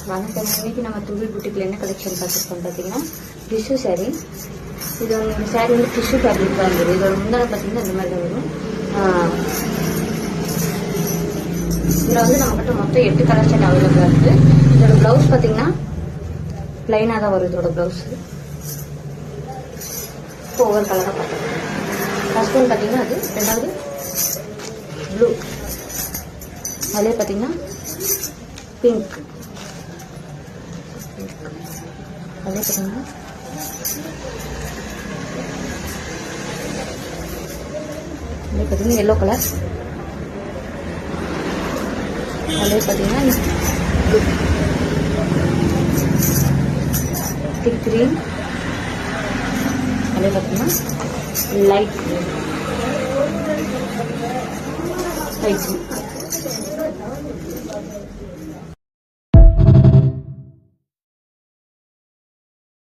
வணக்கம். இன்னைக்கு நம்ம துபி புட்டிக்கில் என்ன கலெக்ஷன் பார்த்துருக்கோம் பார்த்தீங்கன்னா டிஷ்யூ சாரீ. இது இந்த சாரீ வந்து டிஷ்யூ ஃபேப்ரிக் தான் இருக்குது. இதோட முந்தான பார்த்தீங்கன்னா இந்த மாதிரி தான் வரும். இதில் வந்து நம்மகிட்ட மொத்தம் 8 கலர் செட் அவைலபிளாக இருக்குது. இதோட ப்ளவுஸ் பார்த்தீங்கன்னா ப்ளைனாக தான் வரும். இதோட ப்ளவுஸ் இப்போ ஒவ்வொரு கலராக பார்த்துக்கலாம். ஃபர்ஸ்ட் ஒன் பார்த்தீங்கன்னா அது, ரெண்டாவது ப்ளூ, அதிலே பார்த்தீங்கன்னா பிங்க், அதே பார்த்தீங்கன்னா எல்லோ கலர், அதே பார்த்தீங்கன்னா திக் கிரீன், அதே பார்த்தீங்கன்னா லைட் க்ரீன்,